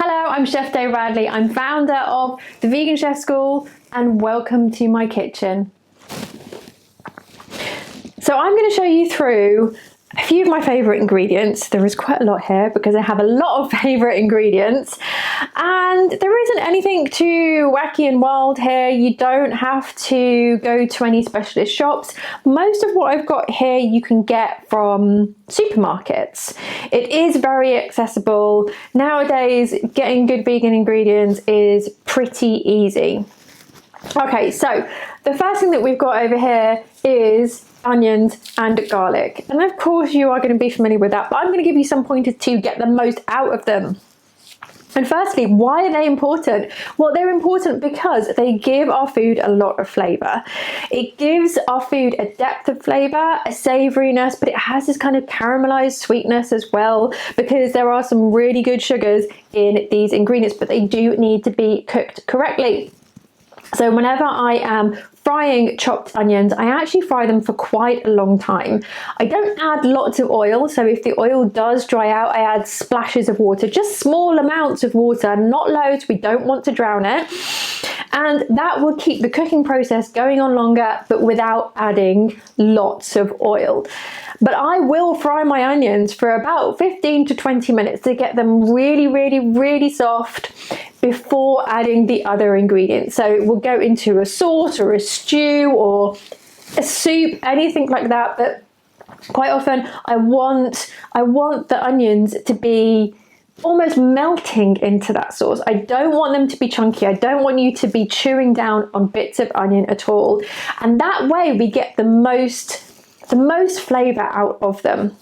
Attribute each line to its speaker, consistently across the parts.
Speaker 1: Hello, I'm Chef Day Radley. I'm founder of the Vegan Chef School and welcome to my kitchen. So I'm going to show you through a few of my favourite ingredients. There is quite a lot here because I have a lot of favourite ingredients and there isn't anything too wacky and wild here. You don't have to go to any specialist shops. Most of what I've got here you can get from supermarkets. It is very accessible. Nowadays, getting good vegan ingredients is pretty easy. Okay, so the first thing that we've got over here is onions and garlic. And of course you are going to be familiar with that, but I'm going to give you some pointers to get the most out of them. And firstly, why are they important? Well, they're important because they give our food a lot of flavour. It gives our food a depth of flavour, a savouriness, but it has this kind of caramelised sweetness as well because there are some really good sugars in these ingredients, but they do need to be cooked correctly. So whenever I am frying chopped onions, I actually fry them for quite a long time. I don't add lots of oil, so if the oil does dry out, I add splashes of water, just small amounts of water, not loads, we don't want to drown it. And that will keep the cooking process going on longer, but without adding lots of oil. But I will fry my onions for about 15 to 20 minutes to get them really soft before adding the other ingredients. So it will go into a sauce or a stew or a soup, anything like that. But quite often I want the onions to be almost melting into that sauce. I don't want them to be chunky. I don't want you to be chewing down on bits of onion at all. And that way we get the most flavour out of them.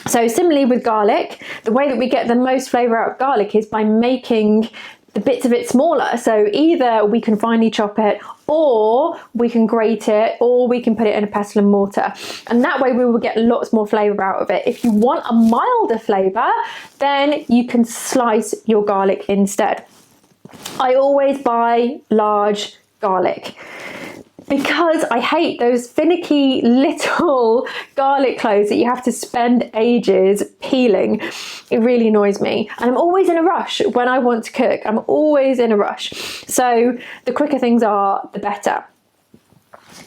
Speaker 1: So similarly with garlic, the way that we get the most flavour out of garlic is by making the bits of it smaller. So either we can finely chop it, or we can grate it, or we can put it in a pestle and mortar. And that way we will get lots more flavour out of it. If you want a milder flavour, then you can slice your garlic instead. I always buy large garlic, because I hate those finicky little garlic cloves that you have to spend ages peeling. It really annoys me. And I'm always in a rush when I want to cook. I'm always in a rush. So the quicker things are, the better.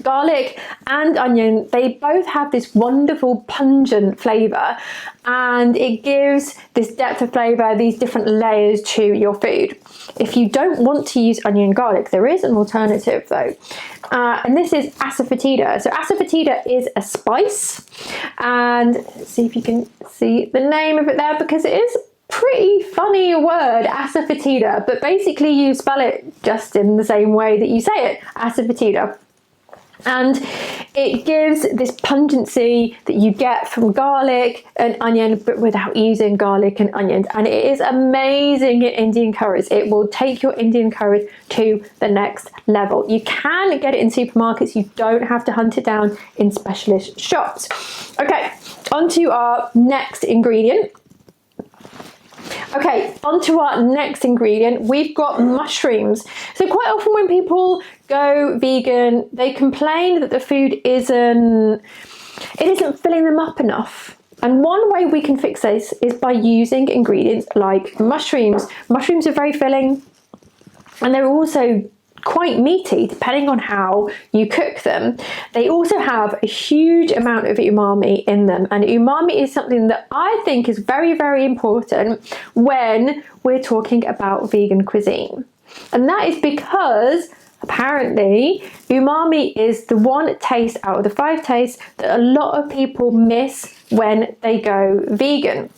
Speaker 1: Garlic and onion, they both have this wonderful pungent flavour and it gives this depth of flavour, these different layers to your food. If you don't want to use onion and garlic, there is an alternative though. And this is asafoetida. So asafoetida is a spice, and let's see if you can see the name of it there because it is pretty funny word, asafoetida, but basically you spell it just in the same way that you say it, asafoetida. And it gives this pungency that you get from garlic and onion, but without using garlic and onions. And it is amazing in Indian curries. It will take your Indian curries to the next level. You can get it in supermarkets. You don't have to hunt it down in specialist shops. Okay, on to our next ingredient. Okay, onto our next ingredient, we've got mushrooms. So quite often when people go vegan, they complain that the food isn't filling them up enough. And one way we can fix this is by using ingredients like mushrooms. Mushrooms are very filling and they're also quite meaty depending on how you cook them. They also have a huge amount of umami in them, and umami is something that I think is very important when we're talking about vegan cuisine. And that is because apparently umami is the one taste out of the 5 tastes that a lot of people miss when they go vegan.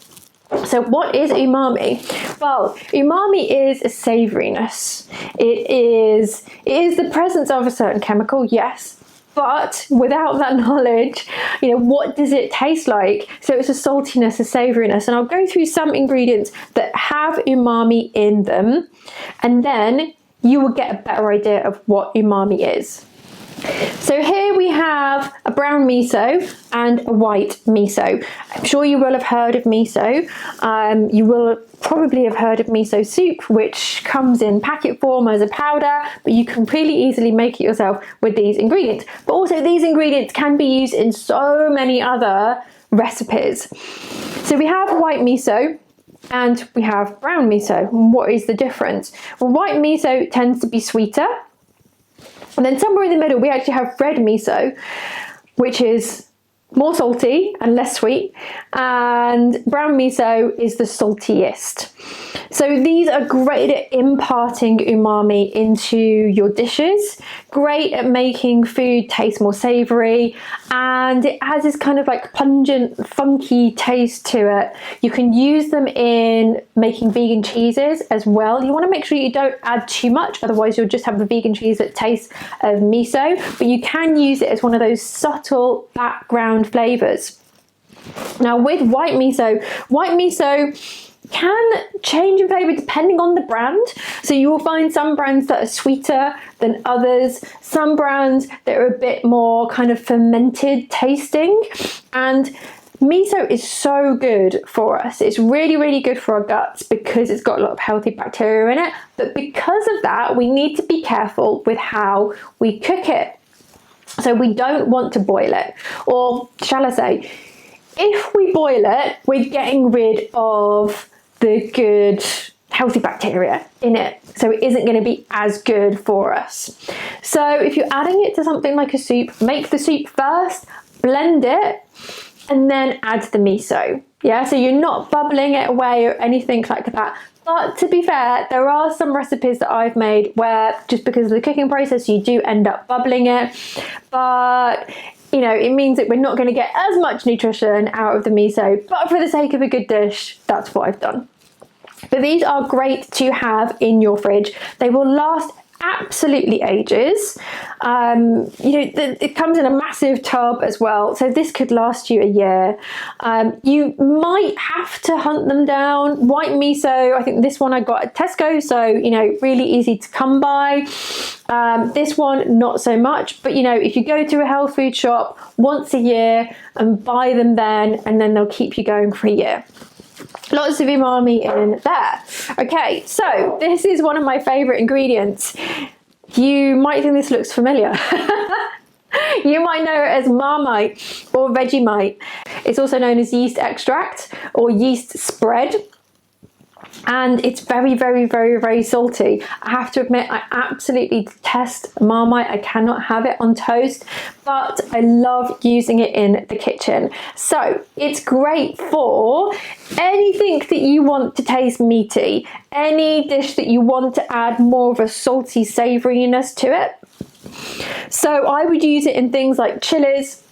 Speaker 1: So what is umami? Well, umami is a savouriness. It is the presence of a certain chemical, yes, but without that knowledge, what does it taste like? So it's a saltiness, a savouriness, and I'll go through some ingredients that have umami in them, and then you will get a better idea of what umami is. So here we have a brown miso and a white miso. I'm sure you will have heard of miso. You will probably have heard of miso soup, which comes in packet form as a powder, but you can really easily make it yourself with these ingredients. But also these ingredients can be used in so many other recipes. So we have white miso. and we have brown miso. What is the difference? Well, white miso tends to be sweeter, and then somewhere in the middle we actually have red miso, which is more salty and less sweet, and brown miso is the saltiest. So these are great at imparting umami into your dishes, great at making food taste more savory, and it has this kind of like pungent, funky taste to it. You can use them in making vegan cheeses as well. You want to make sure you don't add too much, otherwise you'll just have a vegan cheese that tastes of miso, but you can use it as one of those subtle background flavors. Now with white miso can change in flavor depending on the brand. So you will find some brands that are sweeter than others, some brands that are a bit more kind of fermented tasting, and miso is so good for us. It's really, really good for our guts because it's got a lot of healthy bacteria in it, but because of that we need to be careful with how we cook it. So we don't want to boil it, or shall I say, if we boil it, we're getting rid of the good healthy bacteria in it, so it isn't going to be as good for us. So if you're adding it to something like a soup, make the soup first, blend it, and then add the miso. Yeah, so you're not bubbling it away or anything like that. But to be fair, there are some recipes that I've made where just because of the cooking process you do end up bubbling it, but you know, it means that we're not going to get as much nutrition out of the miso, but for the sake of a good dish, that's what I've done. But these are great to have in your fridge. They will last absolutely ages. It comes in a massive tub as well, so this could last you a year. You might have to hunt them down. White miso, I think this one I got at Tesco, so you know, really easy to come by. This one not so much, but you know, if you go to a health food shop once a year and buy them then, and then they'll keep you going for a year. Lots of umami in there. Okay, so this is one of my favorite ingredients. You might think this looks familiar. You might know it as Marmite or Vegemite. It's also known as yeast extract or yeast spread. And it's very, very, very, very salty. I have to admit, I absolutely detest Marmite. I cannot have it on toast, but I love using it in the kitchen. So it's great for anything that you want to taste meaty, any dish that you want to add more of a salty savouriness to it. So I would use it in things like chilies,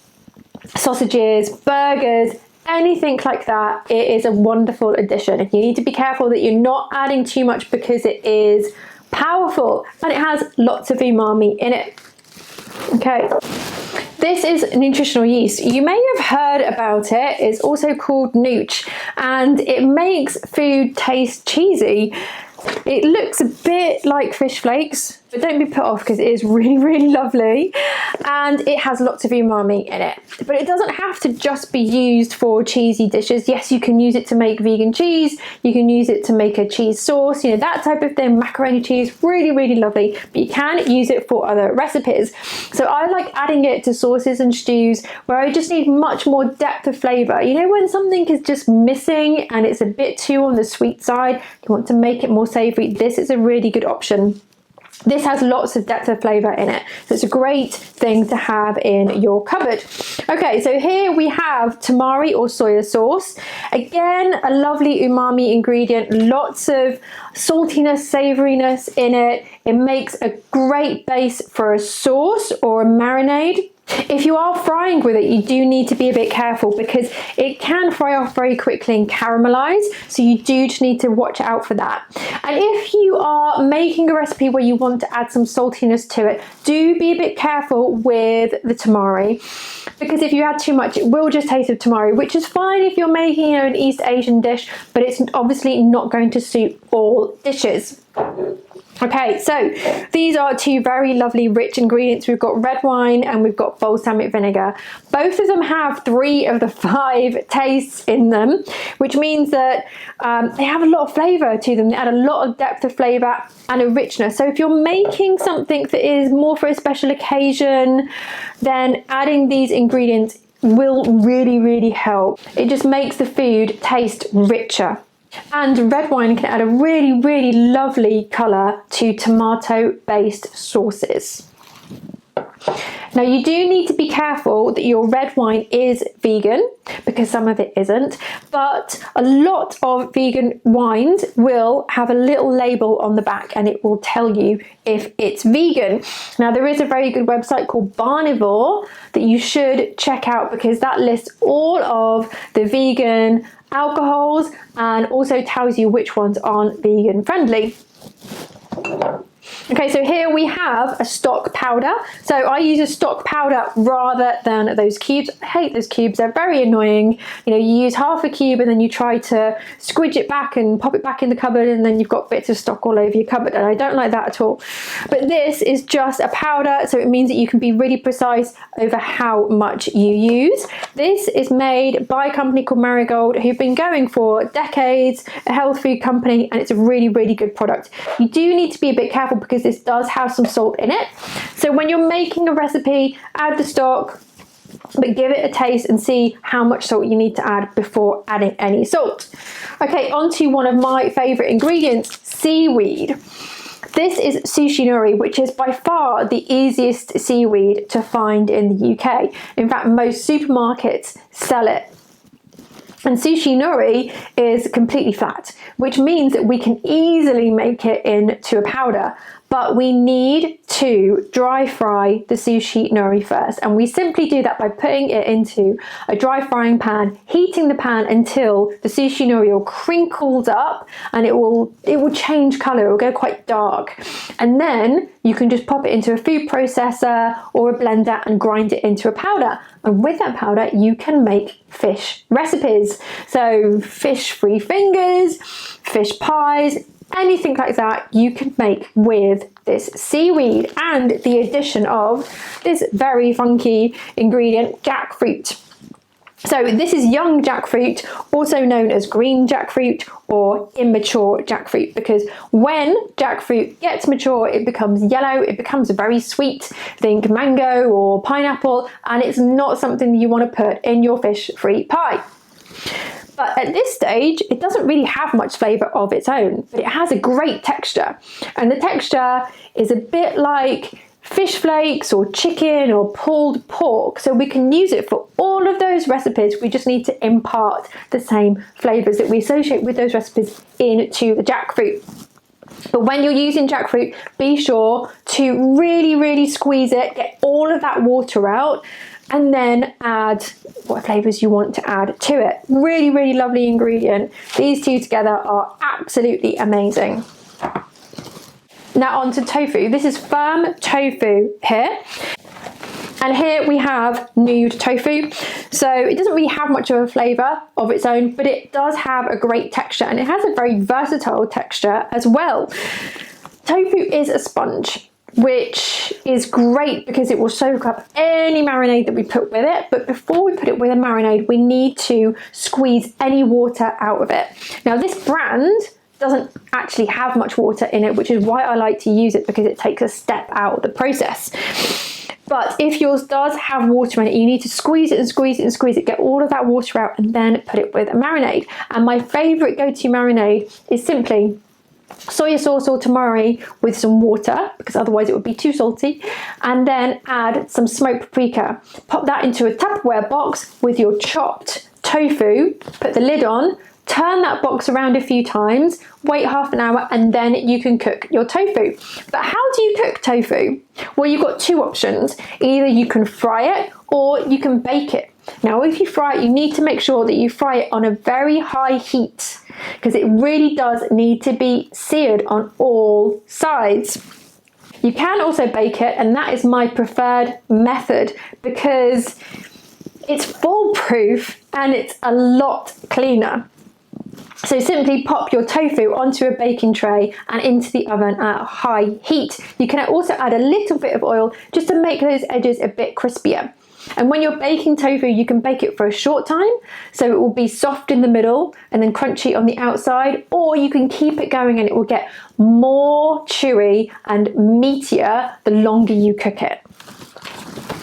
Speaker 1: sausages, burgers, anything like that. It is a wonderful addition. You need to be careful that you're not adding too much because it is powerful and it has lots of umami in it. Okay, this is nutritional yeast. You may have heard about it. It's also called nooch, and it makes food taste cheesy. It looks a bit like fish flakes, but don't be put off because it is really, really lovely, and it has lots of umami in it. But it doesn't have to just be used for cheesy dishes. Yes, you can use it to make vegan cheese, you can use it to make a cheese sauce, you know, that type of thing, macaroni cheese, really, really lovely, but you can use it for other recipes. So I like adding it to sauces and stews where I just need much more depth of flavour. You know, when something is just missing and it's a bit too on the sweet side, you want to make it more savoury, this is a really good option. This has lots of depth of flavour in it, so it's a great thing to have in your cupboard. Okay, so here we have tamari or soya sauce. Again, a lovely umami ingredient, lots of saltiness, savouriness in it. It makes a great base for a sauce or a marinade. If you are frying with it, you do need to be a bit careful because it can fry off very quickly and caramelize, so you do just need to watch out for that. And if you are making a recipe where you want to add some saltiness to it, do be a bit careful with the tamari, because if you add too much, it will just taste of tamari, which is fine if you're making, you know, an East Asian dish, but it's obviously not going to suit all dishes. Okay, so these are two very lovely rich ingredients. We've got red wine and we've got balsamic vinegar. Both of them have 3 of the 5 tastes in them, which means that they have a lot of flavour to them. They add a lot of depth of flavour and a richness. So if you're making something that is more for a special occasion, then adding these ingredients will really, really help. It just makes the food taste richer. And red wine can add a really, really lovely colour to tomato-based sauces. Now you do need to be careful that your red wine is vegan, because some of it isn't, but a lot of vegan wines will have a little label on the back and it will tell you if it's vegan. Now there is a very good website called Barnivore that you should check out, because that lists all of the vegan alcohols and also tells you which ones aren't vegan friendly. Okay, so here we have a stock powder. So I use a stock powder rather than those cubes. I hate those cubes, they're very annoying. You know, you use half a cube and then you try to squidge it back and pop it back in the cupboard, and then you've got bits of stock all over your cupboard, and I don't like that at all. But this is just a powder, so it means that you can be really precise over how much you use. This is made by a company called Marigold, who've been going for decades, a health food company, and it's a really, really good product. You do need to be a bit careful because this does have some salt in it. So when you're making a recipe, add the stock, but give it a taste and see how much salt you need to add before adding any salt. Okay, on to one of my favorite ingredients, seaweed. This is sushi nori, which is by far the easiest seaweed to find in the UK. In fact, most supermarkets sell it. And sushi nori is completely flat, which means that we can easily make it into a powder, but we need to dry fry the sushi nori first. And we simply do that by putting it into a dry frying pan, heating the pan until the sushi nori all crinkles up, and it will change color, it will go quite dark. And then you can just pop it into a food processor or a blender and grind it into a powder. And with that powder, you can make fish recipes. So fish free fingers, fish pies, anything like that you can make with this seaweed, and the addition of this very funky ingredient, jackfruit. So this is young jackfruit, also known as green jackfruit or immature jackfruit, because when jackfruit gets mature, it becomes yellow, it becomes very sweet. Think mango or pineapple, and it's not something you want to put in your fish-free pie. But at this stage, it doesn't really have much flavour of its own, but it has a great texture. And the texture is a bit like fish flakes or chicken or pulled pork. So we can use it for all of those recipes. We just need to impart the same flavours that we associate with those recipes into the jackfruit. But when you're using jackfruit, be sure to really, really squeeze it, get all of that water out, and then add what flavours you want to add to it. Really, really lovely ingredient. These two together are absolutely amazing. Now on to tofu. This is firm tofu here. And here we have nude tofu. So it doesn't really have much of a flavour of its own, but it does have a great texture, and it has a very versatile texture as well. Tofu is a sponge, which is great because it will soak up any marinade that we put with it. But before we put it with a marinade, we need to squeeze any water out of it. Now this brand doesn't actually have much water in it, which is why I like to use it, because it takes a step out of the process. But if yours does have water in it, you need to squeeze it and squeeze it and squeeze it, get all of that water out, and then put it with a marinade. And my favourite go-to marinade is simply soy sauce or tamari with some water, because otherwise it would be too salty, and then add some smoked paprika. Pop that into a Tupperware box with your chopped tofu, put the lid on, turn that box around a few times, wait half an hour, and then you can cook your tofu. But how do you cook tofu? Well, you've got two options. Either you can fry it or you can bake it. Now, if you fry it, you need to make sure that you fry it on a very high heat, because it really does need to be seared on all sides. You can also bake it, and that is my preferred method because it's foolproof and it's a lot cleaner. So simply pop your tofu onto a baking tray and into the oven at high heat. You can also add a little bit of oil just to make those edges a bit crispier. And when you're baking tofu, you can bake it for a short time, so it will be soft in the middle and then crunchy on the outside, or you can keep it going and it will get more chewy and meatier the longer you cook it.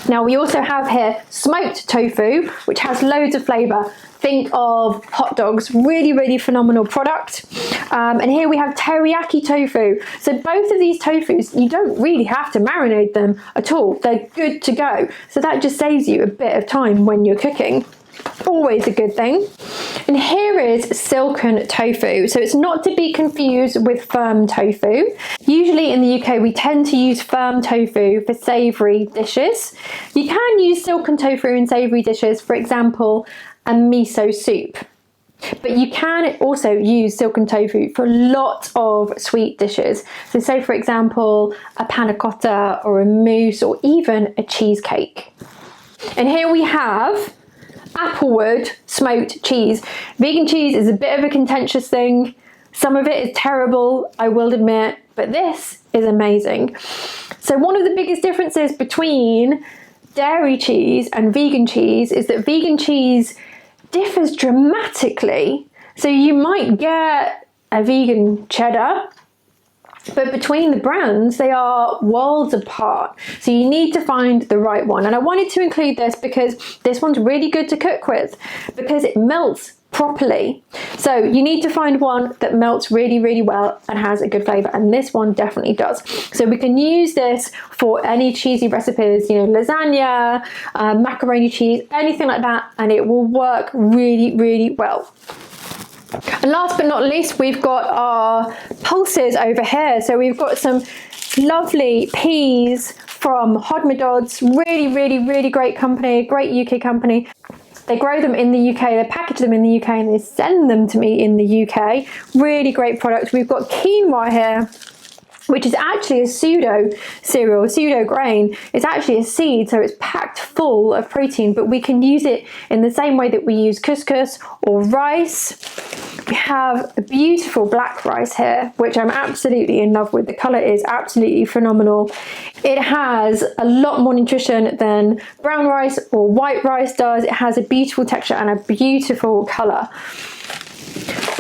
Speaker 1: Now we also have here smoked tofu, which has loads of flavour. Think of hot dogs, really, really phenomenal product. And here we have teriyaki tofu. So both of these tofus, you don't really have to marinate them at all. They're good to go. So that just saves you a bit of time when you're cooking. Always a good thing. And here is silken tofu. So it's not to be confused with firm tofu. Usually in the UK we tend to use firm tofu for savoury dishes. You can use silken tofu in savoury dishes, for example, a miso soup. But you can also use silken tofu for a lot of sweet dishes. So say for example a panna cotta or a mousse or even a cheesecake. And here we have applewood smoked cheese. Vegan cheese is a bit of a contentious thing. Some of it is terrible, I will admit, but this is amazing. So one of the biggest differences between dairy cheese and vegan cheese is that vegan cheese differs dramatically. So you might get a vegan cheddar, but between the brands, they are worlds apart. So you need to find the right one. And I wanted to include this because this one's really good to cook with because it melts properly. So you need to find one that melts really, really well and has a good flavour. And this one definitely does. So we can use this for any cheesy recipes, you know, lasagna, macaroni cheese, anything like that. And it will work really, really well. And last but not least, we've got our pulses over here. So we've got some lovely peas from Hodmedods. Really, really, really great company, great UK company. They grow them in the UK, they package them in the UK and they send them to me in the UK. Really great product. We've got quinoa here, which is actually a pseudo cereal, pseudo grain. It's actually a seed, so it's packed full of protein, but we can use it in the same way that we use couscous or rice. We have a beautiful black rice here, which I'm absolutely in love with. The colour is absolutely phenomenal. It has a lot more nutrition than brown rice or white rice does. It has a beautiful texture and a beautiful colour.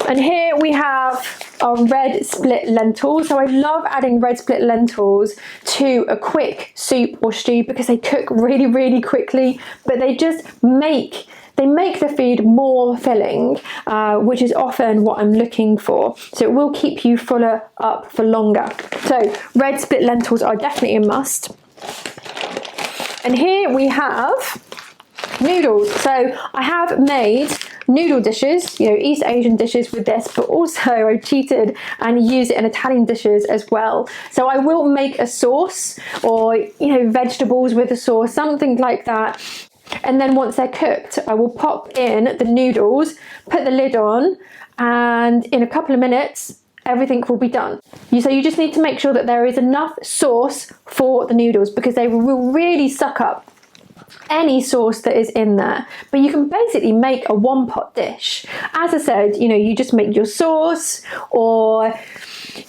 Speaker 1: And here we have our red split lentils. So I love adding red split lentils to a quick soup or stew because they cook really, really quickly, but they just make the food more filling, which is often what I'm looking for. So it will keep you fuller up for longer. So red split lentils are definitely a must. And here we have noodles. So I have made noodle dishes, you know, East Asian dishes with this, but also I cheated and use it in Italian dishes as well. So I will make a sauce or, you know, vegetables with a sauce, something like that. And then once they're cooked, I will pop in the noodles, put the lid on, and in a couple of minutes, everything will be done. So you just need to make sure that there is enough sauce for the noodles because they will really suck up any sauce that is in there. But you can basically make a one-pot dish. As I said, you know, you just make your sauce or,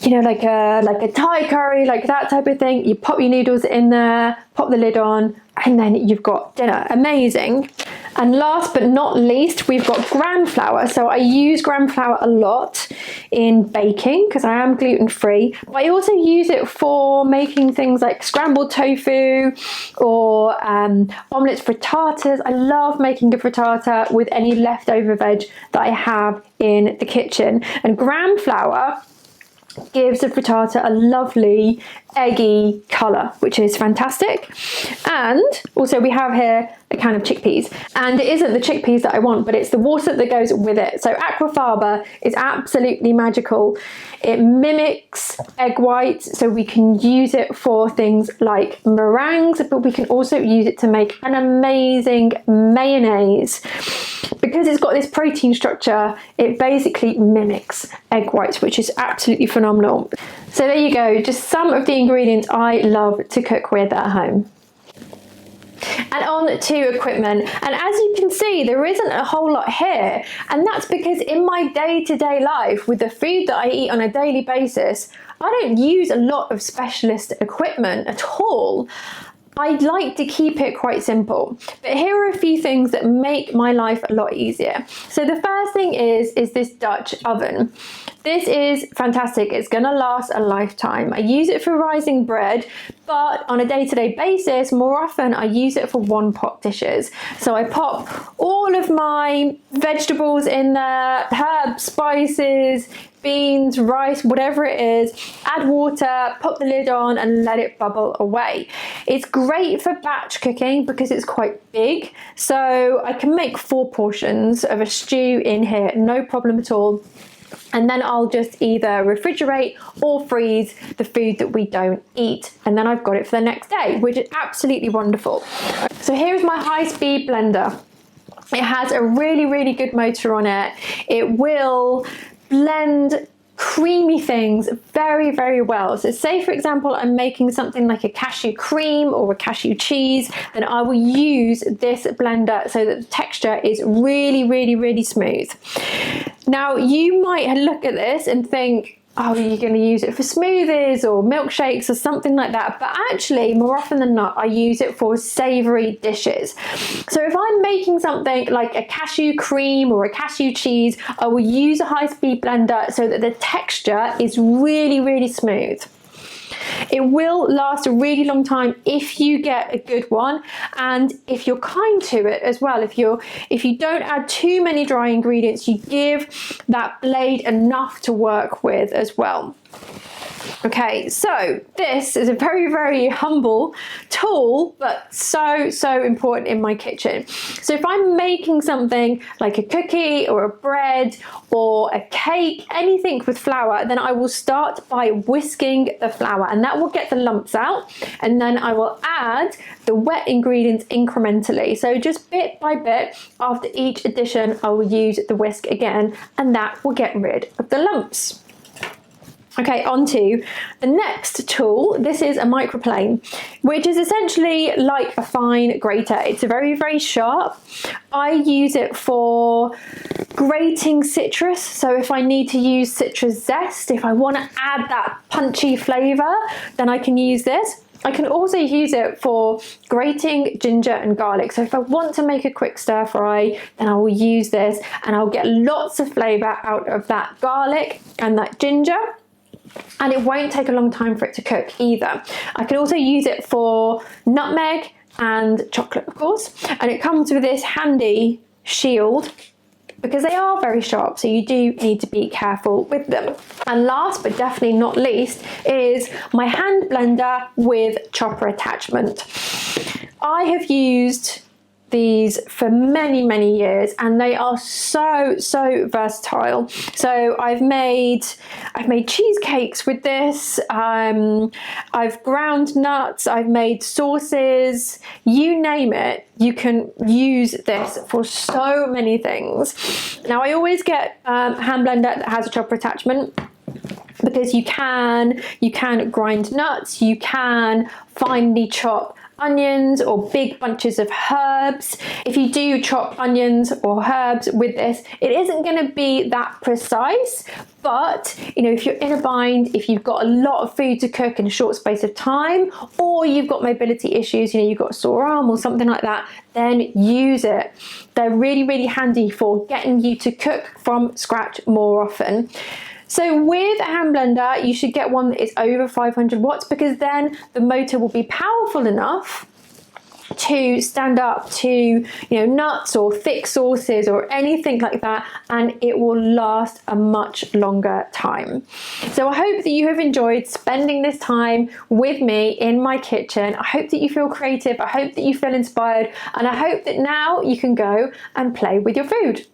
Speaker 1: you know, like a Thai curry, like that type of thing. You pop your noodles in there, pop the lid on, and then you've got dinner. Amazing. And last but not least, we've got gram flour. So I use gram flour a lot in baking because I am gluten-free, but I also use it for making things like scrambled tofu or omelets, frittatas. I love making a frittata with any leftover veg that I have in the kitchen. And gram flour gives the frittata a lovely eggy colour, which is fantastic. And also we have here a can of chickpeas, and it isn't the chickpeas that I want, but it's the water that goes with it. So aquafaba is absolutely magical. It mimics egg whites, so we can use it for things like meringues, but we can also use it to make an amazing mayonnaise. Because it's got this protein structure, it basically mimics egg whites, which is absolutely phenomenal. So there you go, just some of the ingredients I love to cook with at home. And on to equipment, and as you can see, there isn't a whole lot here, and that's because in my day-to-day life with the food that I eat on a daily basis, I don't use a lot of specialist equipment at all. I'd like to keep it quite simple, but here are a few things that make my life a lot easier. So the first thing is this Dutch oven. This is fantastic. It's going to last a lifetime. I use it for rising bread, But on a day-to-day basis, more often I use it for one pot dishes. So I pop all of my vegetables in there, herbs, spices, beans, rice, whatever it is, add water, pop the lid on and let it bubble away. It's great for batch cooking because it's quite big. So I can make 4 portions of a stew in here, no problem at all. And then I'll just either refrigerate or freeze the food that we don't eat. And then I've got it for the next day, which is absolutely wonderful. So here's my high-speed blender. It has a really, really good motor on it. It will blend creamy things very, very well. So say for example, I'm making something like a cashew cream or a cashew cheese, then I will use this blender so that the texture is really, really, really smooth. Now you might look at this and think, oh, you're going to use it for smoothies or milkshakes or something like that. But actually, more often than not, I use it for savory dishes. So if I'm making something like a cashew cream or a cashew cheese, I will use a high-speed blender so that the texture is really, really smooth. It will last a really long time if you get a good one, and if you're kind to it as well. If you don't add too many dry ingredients, you give that blade enough to work with as well. Okay, so this is a very, very humble tool, but so, so important in my kitchen. So if I'm making something like a cookie or a bread or a cake, anything with flour, then I will start by whisking the flour, and that will get the lumps out. And then I will add the wet ingredients incrementally. So just bit by bit, after each addition, I will use the whisk again, and that will get rid of the lumps. Okay, on to the next tool. This is a microplane, which is essentially like a fine grater. It's very, very sharp. I use it for grating citrus. So if I need to use citrus zest, if I want to add that punchy flavor, then I can use this. I can also use it for grating ginger and garlic. So if I want to make a quick stir fry, then I will use this and I'll get lots of flavor out of that garlic and that ginger. And it won't take a long time for it to cook either. I can also use it for nutmeg and chocolate, of course. And it comes with this handy shield because they are very sharp, so you do need to be careful with them. And last but definitely not least is my hand blender with chopper attachment. I have used these for many, many years, and they are so, so versatile. So I've made cheesecakes with this. I've ground nuts, I've made sauces, you name it. You can use this for so many things. Now I always get a hand blender that has a chopper attachment, because you can grind nuts, you can finely chop onions or big bunches of herbs. If you do chop onions or herbs with this, it isn't going to be that precise, but you know, if you're in a bind, if you've got a lot of food to cook in a short space of time, or you've got mobility issues, you know, you've got a sore arm or something like that, then use it. They're really, really handy for getting you to cook from scratch more often. So with a hand blender, you should get one that is over 500 watts, because then the motor will be powerful enough to stand up to, you know, nuts or thick sauces or anything like that, and it will last a much longer time. So I hope that you have enjoyed spending this time with me in my kitchen. I hope that you feel creative, I hope that you feel inspired, and I hope that now you can go and play with your food.